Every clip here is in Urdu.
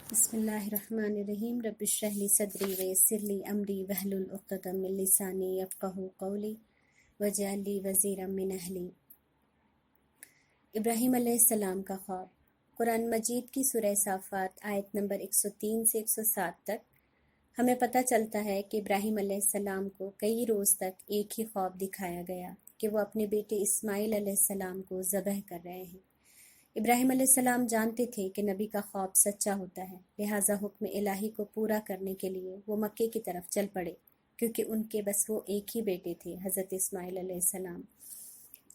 بسم اللہ الرحمن الرحیم رب اشرح لی صدری ویسر لی امری واحلل عقدۃ من لسانی یفقہوا قولی واجعل لی وزیرا من اہلی۔ ابراہیم علیہ السلام کا خواب۔ قرآن مجید کی سورہ صافات آیت نمبر 103 سے 107 تک ہمیں پتہ چلتا ہے کہ ابراہیم علیہ السلام کو کئی روز تک ایک ہی خواب دکھایا گیا کہ وہ اپنے بیٹے اسماعیل علیہ السلام کو ذبح کر رہے ہیں۔ ابراہیم علیہ السلام جانتے تھے کہ نبی کا خواب سچا ہوتا ہے، لہٰذا حکم الہی کو پورا کرنے کے لیے وہ مکے کی طرف چل پڑے، کیونکہ ان کے بس وہ ایک ہی بیٹے تھے، حضرت اسماعیل علیہ السلام۔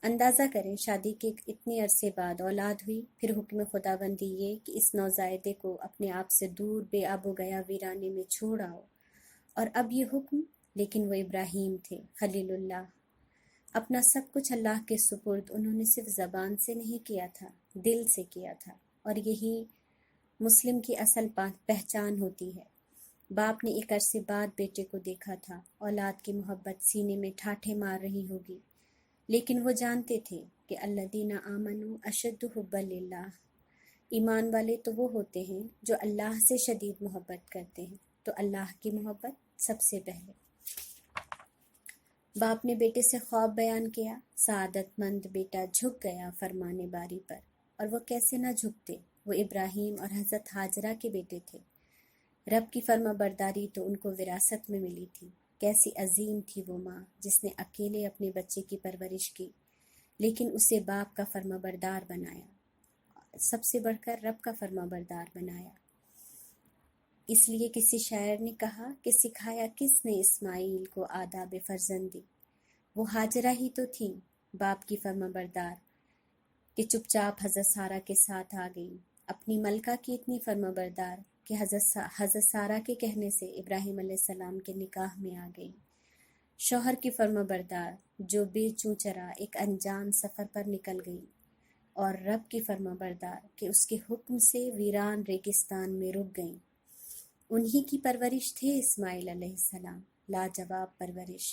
اندازہ کریں، شادی کے اتنے عرصے بعد اولاد ہوئی، پھر حکم خداوندی یہ کہ اس نوزائیدے کو اپنے آپ سے دور بے آب و گیا ویرانے میں چھوڑ آؤ، اور اب یہ حکم، لیکن وہ ابراہیم تھے، خلیل اللہ۔ اپنا سب کچھ اللہ کے سپرد انہوں نے صرف زبان سے نہیں کیا تھا، دل سے کیا تھا، اور یہی مسلم کی اصل پہچان ہوتی ہے۔ باپ نے ایک عرصے بعد بیٹے کو دیکھا تھا، اولاد کی محبت سینے میں ٹھاٹھے مار رہی ہوگی، لیکن وہ جانتے تھے کہ الذین آمنوا اشد حبا للہ، ایمان والے تو وہ ہوتے ہیں جو اللہ سے شدید محبت کرتے ہیں، تو اللہ کی محبت سب سے پہلے۔ باپ نے بیٹے سے خواب بیان کیا، سعادت مند بیٹا جھک گیا فرمان باری پر، اور وہ کیسے نہ جھکتے، وہ ابراہیم اور حضرت ہاجرہ کے بیٹے تھے۔ رب کی فرما برداری تو ان کو وراثت میں ملی تھی۔ کیسی عظیم تھی وہ ماں جس نے اکیلے اپنے بچے کی پرورش کی، لیکن اسے باپ کا فرما بردار بنایا، سب سے بڑھ کر رب کا فرما بردار بنایا۔ اس لیے کسی شاعر نے کہا کہ سکھایا کس نے اسماعیل کو آداب فرزندی، وہ ہاجرہ ہی تو تھیں باپ کی فرما بردار، کہ چپ چاپ حضرت سارہ کے ساتھ آ گئی، اپنی ملکہ کی اتنی فرما بردار کہ حضرت سارہ کے کہنے سے ابراہیم علیہ السلام کے نکاح میں آ گئی، شوہر کی فرما بردار جو بے چوں چرا ایک انجان سفر پر نکل گئی، اور رب کی فرما بردار کہ اس کے حکم سے ویران ریگستان میں رک گئیں۔ انہی کی پرورش تھے اسماعیل علیہ السلام، لاجواب پرورش،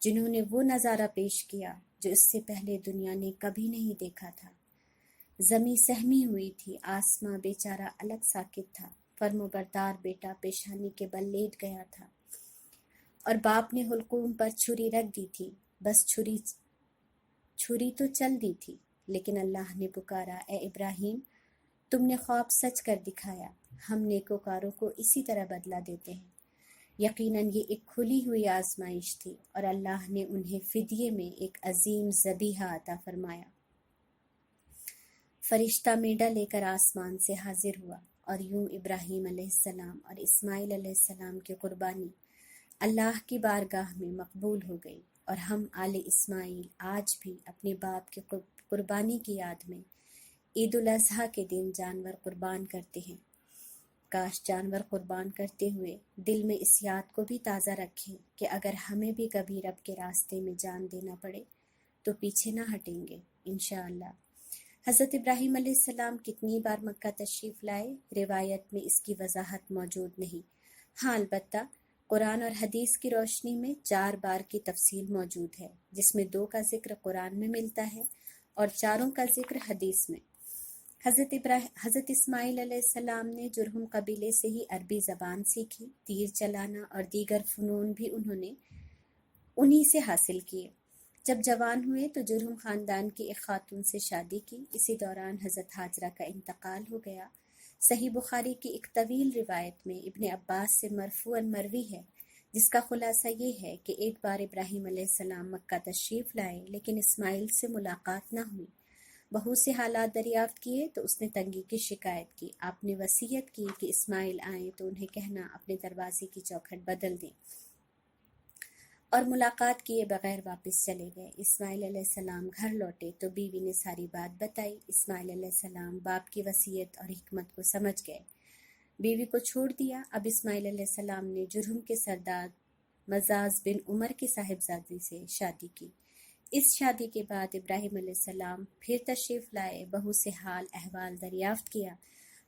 جنہوں نے وہ نظارہ پیش کیا جو اس سے پہلے دنیا نے کبھی نہیں دیکھا تھا۔ زمیں سہمی ہوئی تھی، آسماں بیچارہ الگ ساکت تھا، فرم بردار بیٹا پیشانی کے بل لیٹ گیا تھا، اور باپ نے حلقوم پر چھری رکھ دی تھی، بس چھری تو چل دی تھی، لیکن اللہ نے پکارا، اے ابراہیم، تم نے خواب سچ کر دکھایا، ہم نیکوکاروں کو اسی طرح بدلہ دیتے ہیں۔ یقیناً یہ ایک کھلی ہوئی آزمائش تھی، اور اللہ نے انہیں فدیے میں ایک عظیم ذبیحہ عطا فرمایا۔ فرشتہ میڈا لے کر آسمان سے حاضر ہوا، اور یوں ابراہیم علیہ السلام اور اسماعیل علیہ السلام کی قربانی اللہ کی بارگاہ میں مقبول ہو گئی، اور ہم آل اسماعیل آج بھی اپنے باپ کی قربانی کی یاد میں عید الاضحیٰ کے دن جانور قربان کرتے ہیں۔ کاش جانور قربان کرتے ہوئے دل میں اس یاد کو بھی تازہ رکھیں کہ اگر ہمیں بھی کبھی رب کے راستے میں جان دینا پڑے تو پیچھے نہ ہٹیں گے انشاءاللہ۔ حضرت ابراہیم علیہ السلام کتنی بار مکہ تشریف لائے، روایت میں اس کی وضاحت موجود نہیں، ہاں البتہ قرآن اور حدیث کی روشنی میں 4 بار کی تفصیل موجود ہے، جس میں 2 کا ذکر قرآن میں ملتا ہے اور 4 کا ذکر حدیث میں۔ حضرت اسماعیل علیہ السلام نے جرہم قبیلے سے ہی عربی زبان سیکھی، تیر چلانا اور دیگر فنون بھی انہوں نے انہی سے حاصل کیے۔ جب جوان ہوئے تو جرہم خاندان کی ایک خاتون سے شادی کی، اسی دوران حضرت ہاجرہ کا انتقال ہو گیا۔ صحیح بخاری کی ایک طویل روایت میں ابن عباس سے مرفوعاً مروی ہے، جس کا خلاصہ یہ ہے کہ ایک بار ابراہیم علیہ السلام مکہ تشریف لائے، لیکن اسماعیل سے ملاقات نہ ہوئی۔ بہو سے حالات دریافت کیے تو اس نے تنگی کی شکایت کی۔ آپ نے وصیت کی کہ اسماعیل آئیں تو انہیں کہنا اپنے دروازے کی چوکھٹ بدل دیں، اور ملاقات کیے بغیر واپس چلے گئے۔ اسماعیل علیہ السلام گھر لوٹے تو بیوی نے ساری بات بتائی۔ اسماعیل علیہ السلام باپ کی وصیت اور حکمت کو سمجھ گئے، بیوی کو چھوڑ دیا۔ اب اسماعیل علیہ السلام نے جرہم کے سردار مزاز بن عمر کی صاحبزادی سے شادی کی۔ اس شادی کے بعد ابراہیم علیہ السلام پھر تشریف لائے، بہو سے حال احوال دریافت کیا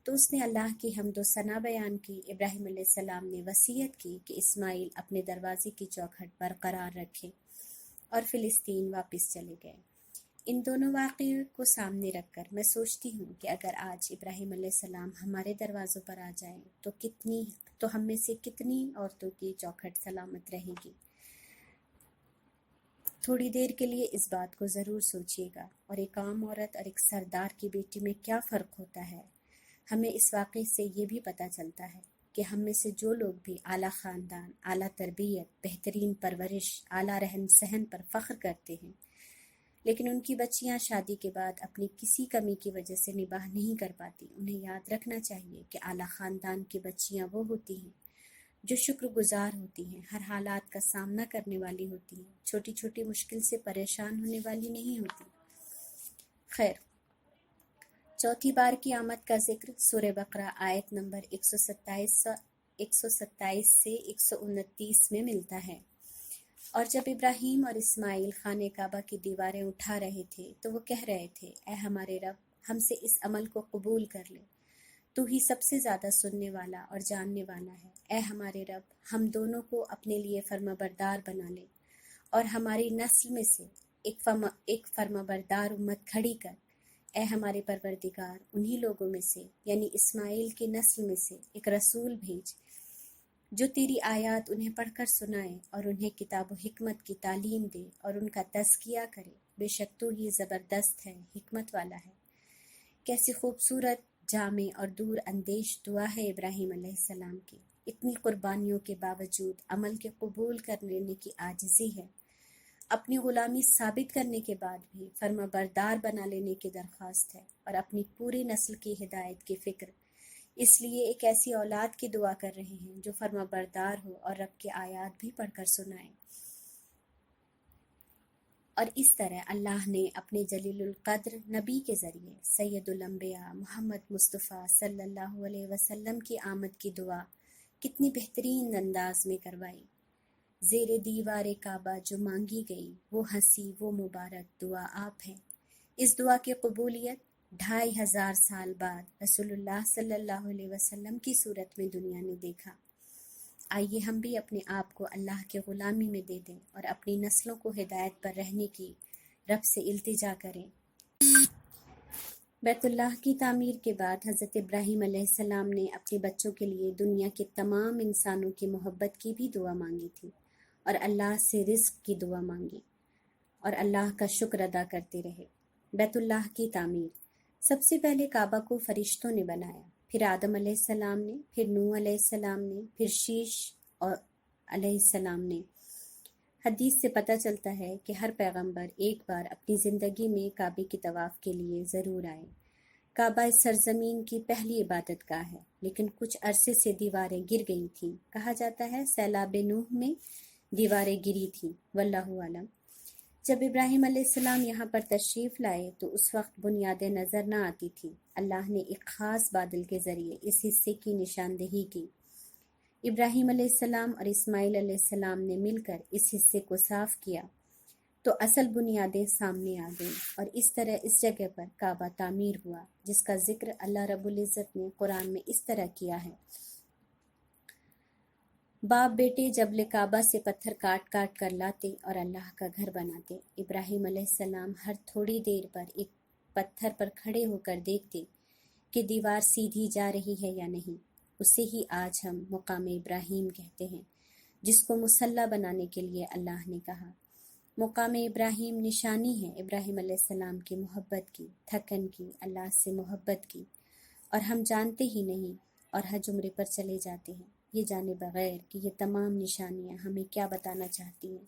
تو اس نے اللہ کی حمد و ثنا بیان کی۔ ابراہیم علیہ السلام نے وصیت کی کہ اسماعیل اپنے دروازے کی چوکھٹ برقرار رکھے، اور فلسطین واپس چلے گئے۔ ان دونوں واقعوں کو سامنے رکھ کر میں سوچتی ہوں کہ اگر آج ابراہیم علیہ السلام ہمارے دروازوں پر آ جائیں تو ہم میں سے کتنی عورتوں کی چوکھٹ سلامت رہے گی۔ تھوڑی دیر کے لیے اس بات کو ضرور سوچیے گا، اور ایک عام عورت اور ایک سردار کی بیٹی میں کیا فرق ہوتا ہے۔ ہمیں اس واقعے سے یہ بھی پتہ چلتا ہے کہ ہم میں سے جو لوگ بھی اعلیٰ خاندان، اعلیٰ تربیت، بہترین پرورش، اعلیٰ رہن سہن پر فخر کرتے ہیں، لیکن ان کی بچیاں شادی کے بعد اپنی کسی کمی کی وجہ سے نباہ نہیں کر پاتی، انہیں یاد رکھنا چاہیے کہ اعلیٰ خاندان کی بچیاں وہ ہوتی ہیں جو شکر گزار ہوتی ہیں، ہر حالات کا سامنا کرنے والی ہوتی ہیں، چھوٹی چھوٹی مشکل سے پریشان ہونے والی نہیں ہوتی۔ خیر، چوتھی بار کی آمد کا ذکر سورہ بقرہ آیت نمبر 127 سے 129 میں ملتا ہے۔ اور جب ابراہیم اور اسماعیل خانہ کعبہ کی دیواریں اٹھا رہے تھے تو وہ کہہ رہے تھے، اے ہمارے رب، ہم سے اس عمل کو قبول کر لے، تو ہی سب سے زیادہ سننے والا اور جاننے والا ہے۔ اے ہمارے رب، ہم دونوں کو اپنے لیے فرمانبردار بنا لے، اور ہماری نسل میں سے ایک فرمانبردار امت کھڑی کر۔ اے ہمارے پروردگار، انہی لوگوں میں سے یعنی اسماعیل کی نسل میں سے ایک رسول بھیج جو تیری آیات انہیں پڑھ کر سنائے اور انہیں کتاب و حکمت کی تعلیم دے اور ان کا تزکیہ کرے، بے شک تو ہی زبردست ہے، حکمت والا ہے۔ کیسی خوبصورت، جامع اور دور اندیش دعا ہے ابراہیم علیہ السلام کی۔ اتنی قربانیوں کے باوجود عمل کے قبول کر لینے کی عاجزی ہے، اپنی غلامی ثابت کرنے کے بعد بھی فرما بردار بنا لینے کی درخواست ہے، اور اپنی پوری نسل کی ہدایت کی فکر، اس لیے ایک ایسی اولاد کی دعا کر رہے ہیں جو فرما بردار ہو اور رب کی آیات بھی پڑھ کر سنائے۔ اور اس طرح اللہ نے اپنے جلیل القدر نبی کے ذریعے سید الانبیاء محمد مصطفیٰ صلی اللہ علیہ وسلم کی آمد کی دعا کتنی بہترین انداز میں کروائی۔ زیر دیوار کعبہ جو مانگی گئی، وہ ہنسی وہ مبارک دعا آپ ہے۔ اس دعا کی قبولیت 2500 سال بعد رسول اللہ صلی اللہ علیہ وسلم کی صورت میں دنیا نے دیکھا۔ آئیے ہم بھی اپنے آپ کو اللہ کے غلامی میں دے دیں اور اپنی نسلوں کو ہدایت پر رہنے کی رب سے التجا کریں۔ بیت اللہ کی تعمیر کے بعد حضرت ابراہیم علیہ السلام نے اپنے بچوں کے لیے دنیا کے تمام انسانوں کی محبت کی بھی دعا مانگی تھی، اور اللہ سے رزق کی دعا مانگی، اور اللہ کا شکر ادا کرتے رہے۔ بیت اللہ کی تعمیر، سب سے پہلے کعبہ کو فرشتوں نے بنایا، پھر آدم علیہ السلام نے، پھر نوح علیہ السلام نے، پھر شیش اور علیہ السلام نے۔ حدیث سے پتہ چلتا ہے کہ ہر پیغمبر ایک بار اپنی زندگی میں کعبے کی طواف کے لیے ضرور آئے۔ کعبہ اس سرزمین کی پہلی عبادت گاہ ہے، لیکن کچھ عرصے سے دیواریں گر گئی تھیں۔ کہا جاتا ہے سیلاب نوح میں دیواریں گری تھیں، واللہ عالم۔ جب ابراہیم علیہ السلام یہاں پر تشریف لائے تو اس وقت بنیادیں نظر نہ آتی تھی۔ اللہ نے ایک خاص بادل کے ذریعے اس حصے کی نشاندہی کی۔ ابراہیم علیہ السلام اور اسماعیل علیہ السلام نے مل کر اس حصے کو صاف کیا تو اصل بنیادیں سامنے آ گئیں، اور اس طرح اس جگہ پر کعبہ تعمیر ہوا، جس کا ذکر اللہ رب العزت نے قرآن میں اس طرح کیا ہے۔ باپ بیٹے جبل کعبہ سے پتھر کاٹ کاٹ کر لاتے اور اللہ کا گھر بناتے۔ ابراہیم علیہ السلام ہر تھوڑی دیر پر ایک پتھر پر کھڑے ہو کر دیکھتے کہ دیوار سیدھی جا رہی ہے یا نہیں۔ اسے ہی آج ہم مقام ابراہیم کہتے ہیں، جس کو مصلی بنانے کے لیے اللہ نے کہا۔ مقام ابراہیم نشانی ہے ابراہیم علیہ السلام کی محبت کی، تھکن کی، اللہ سے محبت کی، اور ہم جانتے ہی نہیں اور حج عمرے پر چلے جاتے ہیں، یہ جانے بغیر کہ یہ تمام نشانیاں ہمیں کیا بتانا چاہتی ہیں،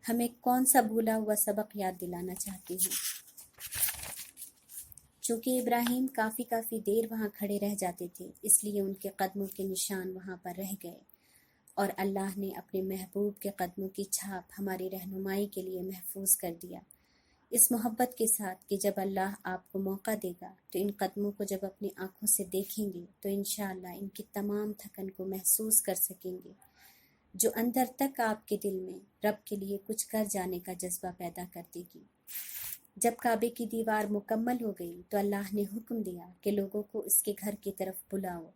ہمیں کون سا بھولا ہوا سبق یاد دلانا چاہتی ہیں۔ چونکہ ابراہیم کافی دیر وہاں کھڑے رہ جاتے تھے، اس لیے ان کے قدموں کے نشان وہاں پر رہ گئے، اور اللہ نے اپنے محبوب کے قدموں کی چھاپ ہماری رہنمائی کے لیے محفوظ کر دیا، اس محبت کے ساتھ کہ جب اللہ آپ کو موقع دے گا تو ان قدموں کو جب اپنی آنکھوں سے دیکھیں گے تو انشاءاللہ ان کی تمام تھکن کو محسوس کر سکیں گے، جو اندر تک آپ کے دل میں رب کے لیے کچھ کر جانے کا جذبہ پیدا کر دے گی۔ جب کعبے کی دیوار مکمل ہو گئی تو اللہ نے حکم دیا کہ لوگوں کو اس کے گھر کی طرف بلاؤ۔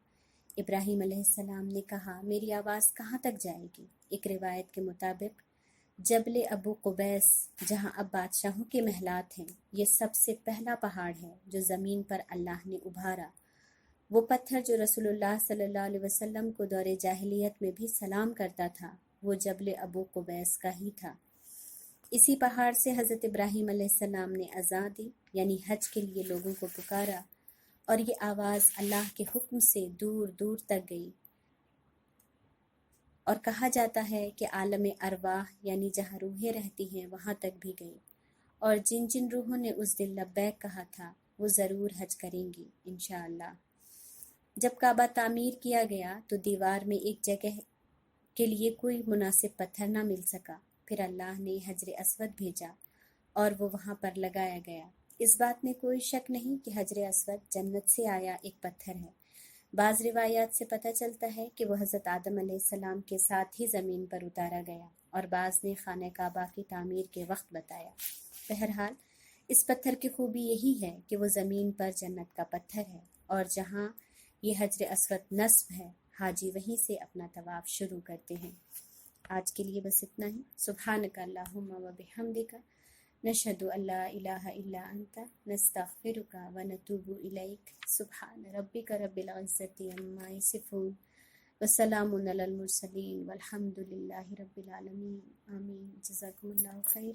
ابراہیم علیہ السلام نے کہا، میری آواز کہاں تک جائے گی؟ ایک روایت کے مطابق جبل ابو قبیس جہاں اب بادشاہوں کے محلات ہیں، یہ سب سے پہلا پہاڑ ہے جو زمین پر اللہ نے ابھارا۔ وہ پتھر جو رسول اللہ صلی اللہ علیہ وسلم کو دور جاہلیت میں بھی سلام کرتا تھا، وہ جبل ابو قبیس کا ہی تھا۔ اسی پہاڑ سے حضرت ابراہیم علیہ السلام نے اذان دی، یعنی حج کے لیے لوگوں کو پکارا، اور یہ آواز اللہ کے حکم سے دور دور تک گئی، اور کہا جاتا ہے کہ عالم ارواح یعنی جہاں روحیں رہتی ہیں وہاں تک بھی گئی، اور جن جن روحوں نے اس دن لبیک کہا تھا وہ ضرور حج کریں گی انشاءاللہ۔ جب کعبہ تعمیر کیا گیا تو دیوار میں ایک جگہ کے لیے کوئی مناسب پتھر نہ مل سکا، پھر اللہ نے حجر اسود بھیجا اور وہ وہاں پر لگایا گیا۔ اس بات میں کوئی شک نہیں کہ حجر اسود جنت سے آیا ایک پتھر ہے۔ بعض روایات سے پتہ چلتا ہے کہ وہ حضرت آدم علیہ السلام کے ساتھ ہی زمین پر اتارا گیا، اور بعض نے خانہ کعبہ کی تعمیر کے وقت بتایا۔ بہرحال اس پتھر کی خوبی یہی ہے کہ وہ زمین پر جنت کا پتھر ہے، اور جہاں یہ حجر اسود نصب ہے، حاجی وہیں سے اپنا طواف شروع کرتے ہیں۔ آج کے لیے بس اتنا ہی۔ سبحانک اللہم و بحمدک، نشہد ان لا الہ الا انت، نستغفرک و نتوب الیک۔ سبحان ربک رب العزت عما یصفون، وسلام علی المرسلین، والحمد للہ رب العالمین۔ آمین۔ جزاکم اللہ خیر۔